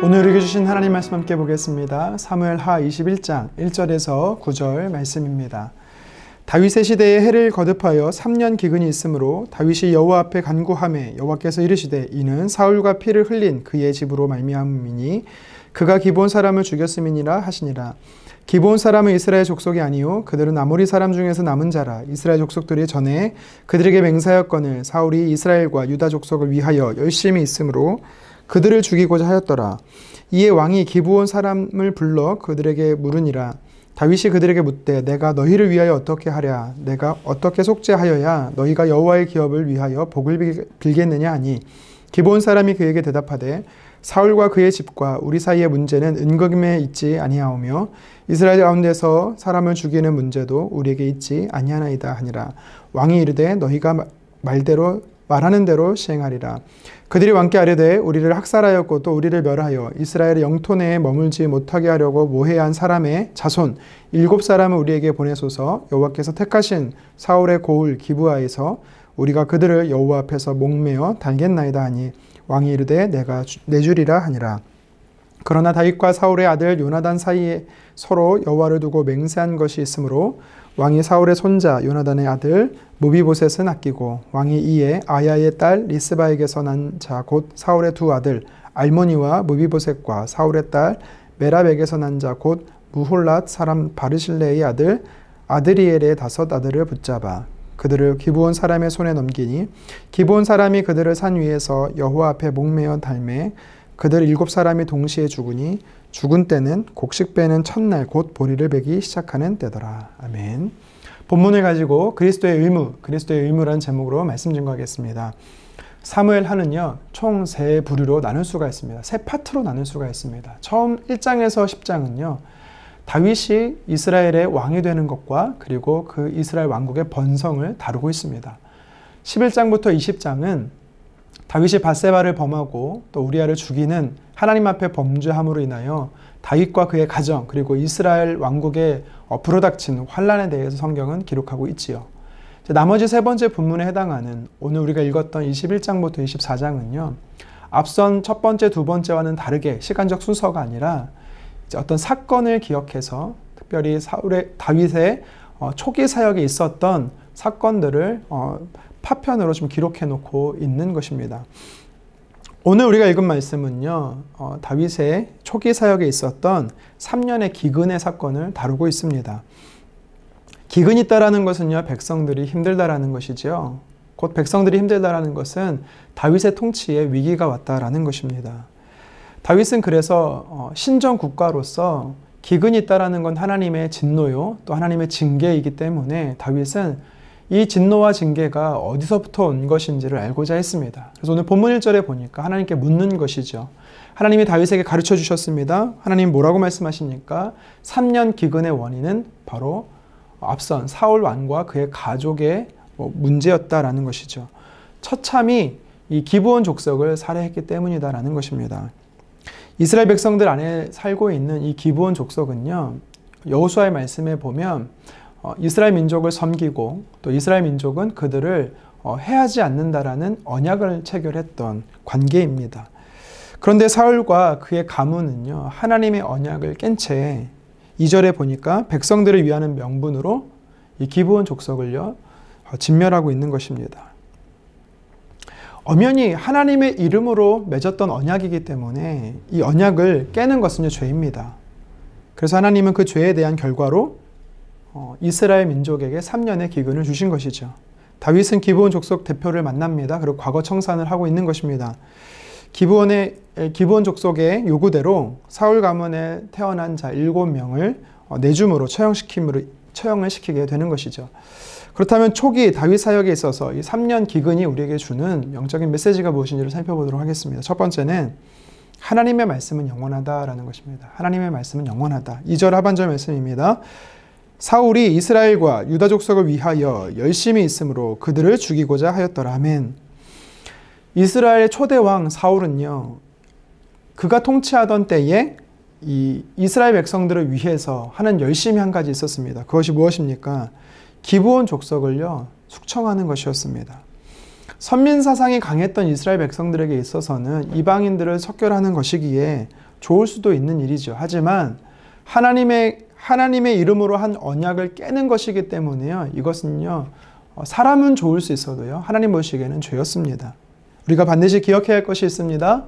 오늘 우리에게 주신 하나님 말씀 함께 보겠습니다. 사무엘하 21장 1절에서 9절 말씀입니다. 다윗의 시대에 해를 거듭하여 3년 기근이 있으므로 다윗이 여호와 앞에 간구하매 여호와께서 이르시되 이는 사울과 피를 흘린 그의 집으로 말미암음이니 그가 기브온 사람을 죽였음이니라 하시니라. 기브온 사람은 이스라엘 족속이 아니요 그들은 아모리 사람 중에서 남은 자라. 이스라엘 족속들이 전에 그들에게 맹세하였거늘 사울이 이스라엘과 유다 족속을 위하여 열심히 있으므로 그들을 죽이고자 하였더라. 이에 왕이 기브온 사람을 불러 그들에게 물으니라. 다윗이 그들에게 묻되 내가 너희를 위하여 어떻게 하랴? 내가 어떻게 속죄하여야 너희가 여호와의 기업을 위하여 복을 빌겠느냐 하니 기브온 사람이 그에게 대답하되 사울과 그의 집과 우리 사이의 문제는 은금에 있지 아니하오며 이스라엘 가운데서 사람을 죽이는 문제도 우리에게 있지 아니하나이다 하니라. 왕이 이르되 너희가 말하는 대로 시행하리라. 그들이 왕께 아뢰되 우리를 학살하였고 또 우리를 멸하여 이스라엘의 영토 내에 머물지 못하게 하려고 모해한 사람의 자손 7사람을 우리에게 보내소서. 여호와께서 택하신 사울의 고을 기브아에서 우리가 그들을 여호와 앞에서 목매어 달겠나이다 하니 왕이 이르되 내가 내주리라 하니라. 그러나 다윗과 사울의 아들 요나단 사이에 서로 여호와를 두고 맹세한 것이 있으므로 왕이 사울의 손자 요나단의 아들 무비보셋은 아끼고 왕이 이에 아야의 딸 리스바에게서 난 자 곧 사울의 두 아들 알모니와 무비보셋과 사울의 딸 메랍에게서 난 자 곧 무홀랏 사람 바르실레의 아들 아드리엘의 5 아들을 붙잡아 그들을 기브온 사람의 손에 넘기니 기브온 사람이 그들을 산 위에서 여호와 앞에 목매어 달매 그들 7사람이 동시에 죽으니 죽은 때는 곡식 빼는 첫날 곧 보리를 베기 시작하는 때더라. 아멘. 본문을 가지고 그리스도의 의무라는 제목으로 말씀 증거하겠습니다. 사무엘하는요 총 3부류로 나눌 수가 있습니다. 3파트로 나눌 수가 있습니다. 처음 1장에서 10장은요 다윗이 이스라엘의 왕이 되는 것과 그리고 그 이스라엘 왕국의 번성을 다루고 있습니다. 11장부터 20장은 다윗이 밧세바를 범하고 또 우리아를 죽이는 하나님 앞에 범죄함으로 인하여 다윗과 그의 가정 그리고 이스라엘 왕국에 불어닥친 환란에 대해서 성경은 기록하고 있지요. 나머지 3번째 본문에 해당하는 오늘 우리가 읽었던 21장부터 24장은요. 앞선 첫 번째, 두 번째와는 다르게 시간적 순서가 아니라 어떤 사건을 기억해서 특별히 다윗의 초기 사역에 있었던 사건들을 파편으로 좀 기록해 놓고 있는 것입니다. 오늘 우리가 읽은 말씀은요, 다윗의 초기 사역에 있었던 3년의 기근의 사건을 다루고 있습니다. 기근이 있다라는 것은요, 백성들이 힘들다라는 것이죠. 곧 백성들이 힘들다라는 것은 다윗의 통치에 위기가 왔다라는 것입니다. 다윗은 그래서 신정 국가로서 기근이 있다라는 건 하나님의 진노요, 또 하나님의 징계이기 때문에 다윗은 이 진노와 징계가 어디서부터 온 것인지를 알고자 했습니다. 그래서 오늘 본문 1절에 보니까 하나님께 묻는 것이죠. 하나님이 다윗에게 가르쳐 주셨습니다. 하나님 뭐라고 말씀하십니까? 3년 기근의 원인은 바로 앞선 사울 왕과 그의 가족의 문제였다라는 것이죠. 처참히 이 기브온 족속을 살해했기 때문이다라는 것입니다. 이스라엘 백성들 안에 살고 있는 이 기브온 족속은요, 여호수아의 말씀에 보면 이스라엘 민족을 섬기고 또 이스라엘 민족은 그들을 해하지 않는다라는 언약을 체결했던 관계입니다. 그런데 사울과 그의 가문은요, 하나님의 언약을 깬 채 2절에 보니까 백성들을 위하는 명분으로 이 기브온 족속을요 진멸하고 있는 것입니다. 엄연히 하나님의 이름으로 맺었던 언약이기 때문에 이 언약을 깨는 것은요 죄입니다. 그래서 하나님은 그 죄에 대한 결과로 이스라엘 민족에게 3년의 기근을 주신 것이죠. 다윗은 기브온 족속 대표를 만납니다. 그리고 과거 청산을 하고 있는 것입니다. 기브온 족속의 요구대로 사울 가문에 태어난 자 7명을 내줌으로 처형을 시키게 되는 것이죠. 그렇다면 초기 다윗 사역에 있어서 이 3년 기근이 우리에게 주는 영적인 메시지가 무엇인지를 살펴보도록 하겠습니다. 첫 번째는 하나님의 말씀은 영원하다라는 것입니다. 하나님의 말씀은 영원하다. 2절 하반절 말씀입니다. 사울이 이스라엘과 유다 족속을 위하여 열심히 있으므로 그들을 죽이고자 하였더라. 아멘. 이스라엘의 초대 왕 사울은요, 그가 통치하던 때에 이 이스라엘 백성들을 위해서 하는 열심히 한 가지 있었습니다. 그것이 무엇입니까? 기브온 족속을요 숙청하는 것이었습니다. 선민 사상이 강했던 이스라엘 백성들에게 있어서는 이방인들을 척결하는 것이기에 좋을 수도 있는 일이죠. 하지만 하나님의 이름으로 한 언약을 깨는 것이기 때문에요. 이것은요, 사람은 좋을 수 있어도요, 하나님 보시기에는 죄였습니다. 우리가 반드시 기억해야 할 것이 있습니다.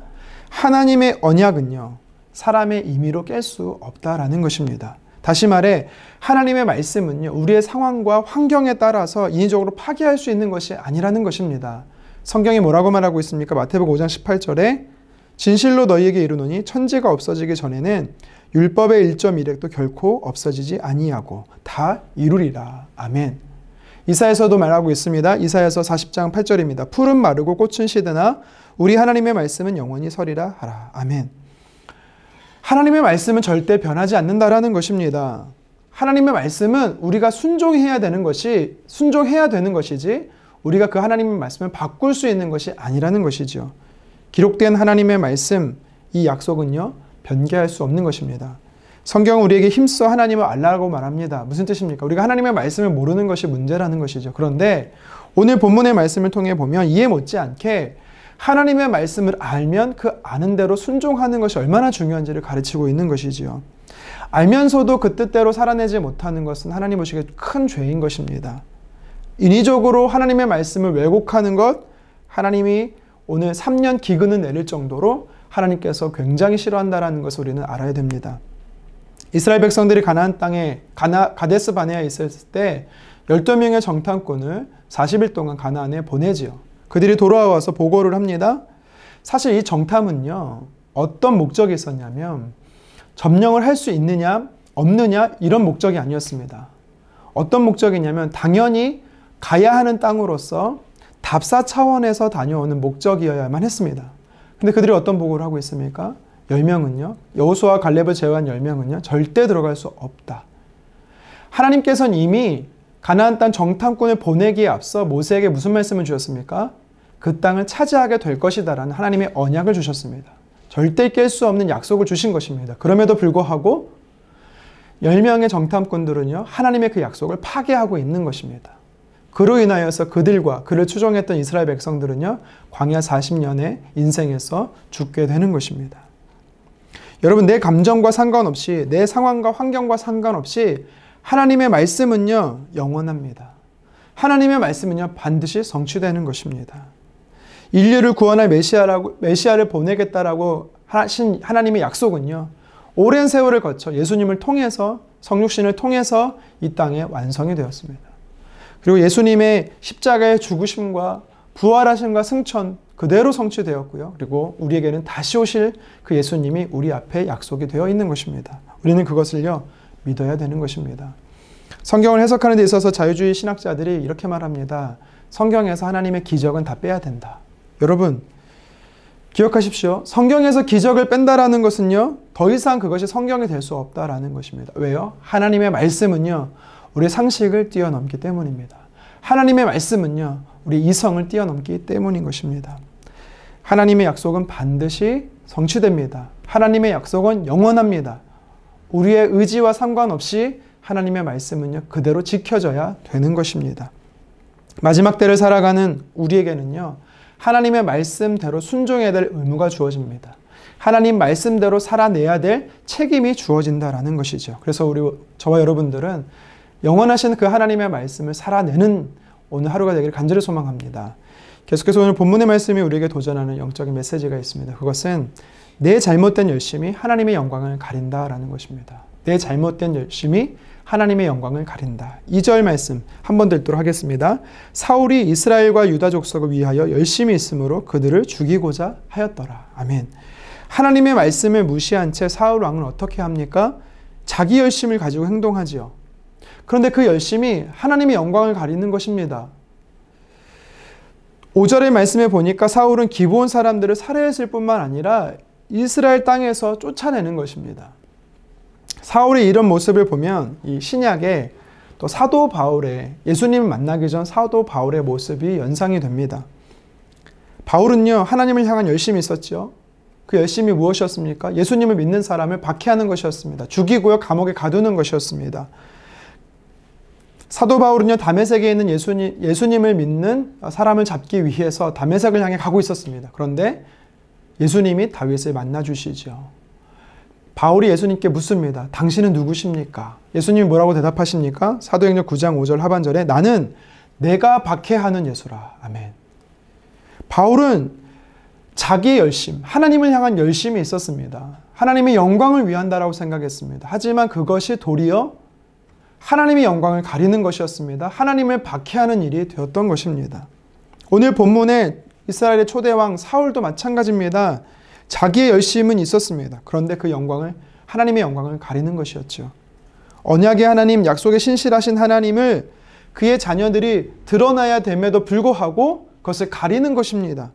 하나님의 언약은요, 사람의 임의로 깰 수 없다라는 것입니다. 다시 말해 하나님의 말씀은요, 우리의 상황과 환경에 따라서 인위적으로 파기할 수 있는 것이 아니라는 것입니다. 성경이 뭐라고 말하고 있습니까? 마태복음 5장 18절에 진실로 너희에게 이르노니 천지가 없어지기 전에는 율법의 1.1획도 결코 없어지지 아니하고 다 이루리라. 아멘. 이사야서도 말하고 있습니다. 이사야서 40장 8절입니다. 풀은 마르고 꽃은 시드나 우리 하나님의 말씀은 영원히 서리라 하라. 아멘. 하나님의 말씀은 절대 변하지 않는다라는 것입니다. 하나님의 말씀은 우리가 순종해야 되는 것이지 우리가 그 하나님의 말씀을 바꿀 수 있는 것이 아니라는 것이죠. 기록된 하나님의 말씀, 이 약속은요, 변개할 수 없는 것입니다. 성경은 우리에게 힘써 하나님을 알라고 말합니다. 무슨 뜻입니까? 우리가 하나님의 말씀을 모르는 것이 문제라는 것이죠. 그런데 오늘 본문의 말씀을 통해 보면 이해 못지않게 하나님의 말씀을 알면 그 아는 대로 순종하는 것이 얼마나 중요한지를 가르치고 있는 것이지요. 알면서도 그 뜻대로 살아내지 못하는 것은 하나님 보시기에 큰 죄인 것입니다. 인위적으로 하나님의 말씀을 왜곡하는 것, 하나님이 오늘 3년 기근을 내릴 정도로 하나님께서 굉장히 싫어한다는 것을 우리는 알아야 됩니다. 이스라엘 백성들이 가나안 땅에 가데스 바네아에 있을 때 12명의 정탐꾼을 40일 동안 가나안에 보내지요. 그들이 돌아와서 보고를 합니다. 사실 이 정탐은요, 어떤 목적이 있었냐면 점령을 할 수 있느냐 없느냐 이런 목적이 아니었습니다. 어떤 목적이냐면 당연히 가야 하는 땅으로서 답사 차원에서 다녀오는 목적이어야만 했습니다. 근데 그들이 어떤 보고를 하고 있습니까? 10명은요, 여호수아와 갈렙을 제외한 10명은요, 절대 들어갈 수 없다. 하나님께서는 이미 가나안 땅 정탐꾼을 보내기에 앞서 모세에게 무슨 말씀을 주셨습니까? 그 땅을 차지하게 될 것이다라는 하나님의 언약을 주셨습니다. 절대 깰 수 없는 약속을 주신 것입니다. 그럼에도 불구하고 10명의 정탐꾼들은요, 하나님의 그 약속을 파괴하고 있는 것입니다. 그로 인하여서 그들과 그를 추종했던 이스라엘 백성들은요, 광야 40년의 인생에서 죽게 되는 것입니다. 여러분, 내 감정과 상관없이, 내 상황과 환경과 상관없이 하나님의 말씀은요, 영원합니다. 하나님의 말씀은요, 반드시 성취되는 것입니다. 인류를 구원할 메시아를 보내겠다라고 하신 하나님의 약속은요, 오랜 세월을 거쳐 예수님을 통해서, 성육신을 통해서 이 땅에 완성이 되었습니다. 그리고 예수님의 십자가의 죽으심과 부활하심과 승천 그대로 성취되었고요. 그리고 우리에게는 다시 오실 그 예수님이 우리 앞에 약속이 되어 있는 것입니다. 우리는 그것을요, 믿어야 되는 것입니다. 성경을 해석하는 데 있어서 자유주의 신학자들이 이렇게 말합니다. 성경에서 하나님의 기적은 다 빼야 된다. 여러분, 기억하십시오. 성경에서 기적을 뺀다라는 것은요, 더 이상 그것이 성경이 될 수 없다라는 것입니다. 왜요? 하나님의 말씀은요, 우리의 상식을 뛰어넘기 때문입니다. 하나님의 말씀은요, 우리 이성을 뛰어넘기 때문인 것입니다. 하나님의 약속은 반드시 성취됩니다. 하나님의 약속은 영원합니다. 우리의 의지와 상관없이 하나님의 말씀은요, 그대로 지켜져야 되는 것입니다. 마지막 때를 살아가는 우리에게는요, 하나님의 말씀대로 순종해야 될 의무가 주어집니다. 하나님 말씀대로 살아내야 될 책임이 주어진다라는 것이죠. 그래서 저와 여러분들은 영원하신 그 하나님의 말씀을 살아내는 오늘 하루가 되기를 간절히 소망합니다. 계속해서 오늘 본문의 말씀이 우리에게 도전하는 영적인 메시지가 있습니다. 그것은 내 잘못된 열심이 하나님의 영광을 가린다라는 것입니다. 내 잘못된 열심이 하나님의 영광을 가린다. 2절 말씀 한번 더 읽도록 하겠습니다. 사울이 이스라엘과 유다 족속을 위하여 열심히 있으므로 그들을 죽이고자 하였더라. 아멘. 하나님의 말씀을 무시한 채 사울 왕은 어떻게 합니까? 자기 열심을 가지고 행동하지요. 그런데 그 열심이 하나님의 영광을 가리는 것입니다. 5절의 말씀에 보니까 사울은 기브온 사람들을 살해했을 뿐만 아니라 이스라엘 땅에서 쫓아내는 것입니다. 사울의 이런 모습을 보면 이 신약에 또 사도 바울의, 예수님을 만나기 전 사도 바울의 모습이 연상이 됩니다. 바울은요, 하나님을 향한 열심이 있었죠. 그 열심이 무엇이었습니까? 예수님을 믿는 사람을 박해하는 것이었습니다. 죽이고요, 감옥에 가두는 것이었습니다. 사도 바울은요, 다메섹에 있는 예수님을 믿는 사람을 잡기 위해서 다메섹을 향해 가고 있었습니다. 그런데 예수님이 다윗을 만나 주시죠. 바울이 예수님께 묻습니다. 당신은 누구십니까? 예수님이 뭐라고 대답하십니까? 사도행전 9장 5절 하반절에 나는 내가 박해하는 예수라. 아멘. 바울은 자기의 열심, 하나님을 향한 열심이 있었습니다. 하나님의 영광을 위한다라고 생각했습니다. 하지만 그것이 도리어 하나님의 영광을 가리는 것이었습니다. 하나님을 박해하는 일이 되었던 것입니다. 오늘 본문에 이스라엘의 초대왕 사울도 마찬가지입니다. 자기의 열심은 있었습니다. 그런데 그 영광을, 하나님의 영광을 가리는 것이었죠. 언약의 하나님, 약속의 신실하신 하나님을 그의 자녀들이 드러나야 됨에도 불구하고 그것을 가리는 것입니다.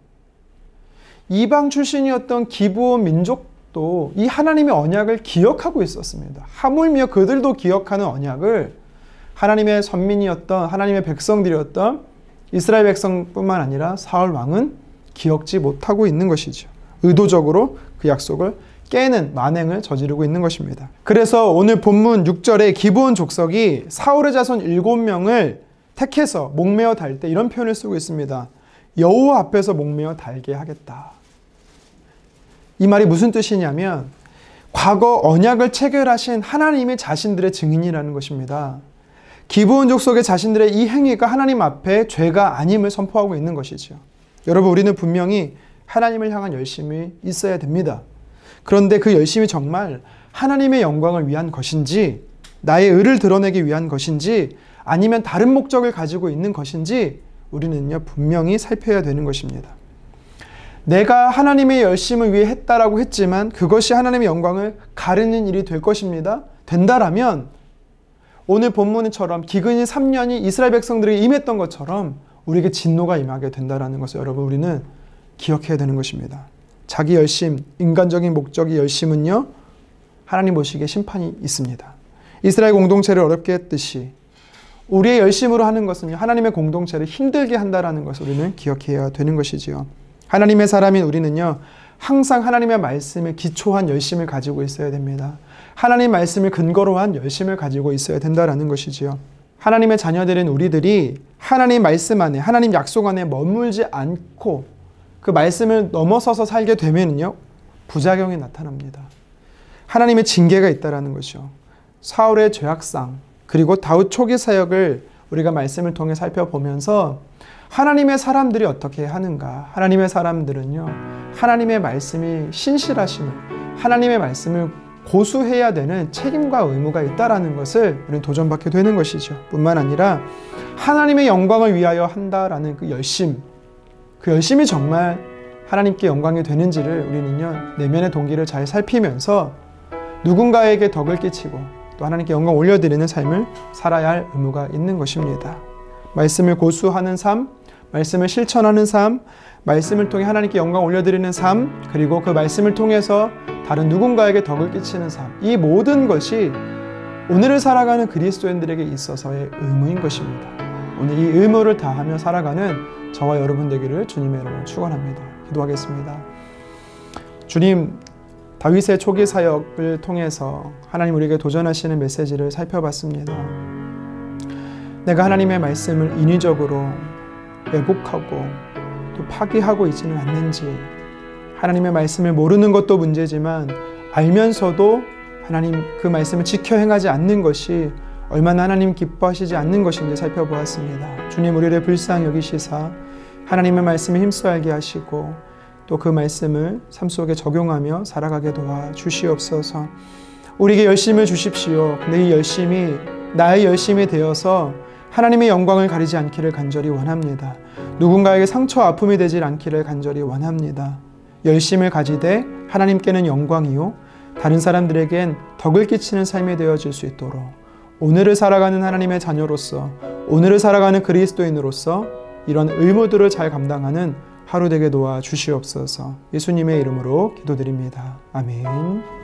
이방 출신이었던 기브온 민족도 이 하나님의 언약을 기억하고 있었습니다. 하물며 그들도 기억하는 언약을 하나님의 선민이었던, 하나님의 백성들이었던 이스라엘 백성뿐만 아니라 사울 왕은 기억지 못하고 있는 것이죠. 의도적으로 그 약속을 깨는 만행을 저지르고 있는 것입니다. 그래서 오늘 본문 6절에 기브온 족속이 사울의 자손 7명을 택해서 목매어 달 때 이런 표현을 쓰고 있습니다. 여호와 앞에서 목매어 달게 하겠다. 이 말이 무슨 뜻이냐면 과거 언약을 체결하신 하나님이 자신들의 증인이라는 것입니다. 기브온 족속의 자신들의 이 행위가 하나님 앞에 죄가 아님을 선포하고 있는 것이죠. 여러분, 우리는 분명히 하나님을 향한 열심이 있어야 됩니다. 그런데 그 열심이 정말 하나님의 영광을 위한 것인지, 나의 의를 드러내기 위한 것인지, 아니면 다른 목적을 가지고 있는 것인지 우리는요 분명히 살펴야 되는 것입니다. 내가 하나님의 열심을 위해 했다라고 했지만 그것이 하나님의 영광을 가르는 일이 될 것입니다. 된다라면 오늘 본문처럼 기근이 3년이 이스라엘 백성들에게 임했던 것처럼 우리에게 진노가 임하게 된다라는 것을 여러분 우리는 기억해야 되는 것입니다. 자기 열심, 인간적인 목적의 열심은요 하나님 보시기에 심판이 있습니다. 이스라엘 공동체를 어렵게 했듯이 우리의 열심으로 하는 것은요 하나님의 공동체를 힘들게 한다라는 것을 우리는 기억해야 되는 것이지요. 하나님의 사람인 우리는요 항상 하나님의 말씀에 기초한 열심을 가지고 있어야 됩니다. 하나님 말씀을 근거로 한 열심을 가지고 있어야 된다라는 것이지요. 하나님의 자녀들인 우리들이 하나님 말씀 안에, 하나님 약속 안에 머물지 않고 그 말씀을 넘어서서 살게 되면요 부작용이 나타납니다. 하나님의 징계가 있다라는 것이죠. 사울의 죄악상 그리고 다윗 초기 사역을 우리가 말씀을 통해 살펴보면서 하나님의 사람들이 어떻게 하는가? 하나님의 사람들은요 하나님의 말씀이 신실하심을, 하나님의 말씀을 고수해야 되는 책임과 의무가 있다라는 것을 우리는 도전받게 되는 것이죠. 뿐만 아니라 하나님의 영광을 위하여 한다라는 그 열심이 정말 하나님께 영광이 되는지를 우리는요 내면의 동기를 잘 살피면서 누군가에게 덕을 끼치고 또 하나님께 영광 올려드리는 삶을 살아야 할 의무가 있는 것입니다. 말씀을 고수하는 삶, 말씀을 실천하는 삶, 말씀을 통해 하나님께 영광 올려드리는 삶, 그리고 그 말씀을 통해서 다른 누군가에게 덕을 끼치는 삶, 이 모든 것이 오늘을 살아가는 그리스도인들에게 있어서의 의무인 것입니다. 오늘 이 의무를 다하며 살아가는 저와 여러분 되기를 주님의 이름으로 축원합니다. 기도하겠습니다. 주님, 다윗의 초기 사역을 통해서 하나님 우리에게 도전하시는 메시지를 살펴봤습니다. 내가 하나님의 말씀을 인위적으로 왜곡하고 또 파기하고 있지는 않는지, 하나님의 말씀을 모르는 것도 문제지만 알면서도 하나님 그 말씀을 지켜 행하지 않는 것이 얼마나 하나님 기뻐하시지 않는 것인지 살펴보았습니다. 주님, 우리를 불쌍히 여기시사 하나님의 말씀에 힘써 알게 하시고 또 그 말씀을 삶 속에 적용하며 살아가게 도와주시옵소서. 우리에게 열심을 주십시오. 근데 이 열심이 나의 열심이 되어서 하나님의 영광을 가리지 않기를 간절히 원합니다. 누군가에게 상처 아픔이 되지 않기를 간절히 원합니다. 열심을 가지되 하나님께는 영광이요 다른 사람들에겐 덕을 끼치는 삶이 되어질 수 있도록 오늘을 살아가는 하나님의 자녀로서, 오늘을 살아가는 그리스도인으로서 이런 의무들을 잘 감당하는 하루 되게 도와주시옵소서. 예수님의 이름으로 기도드립니다. 아멘.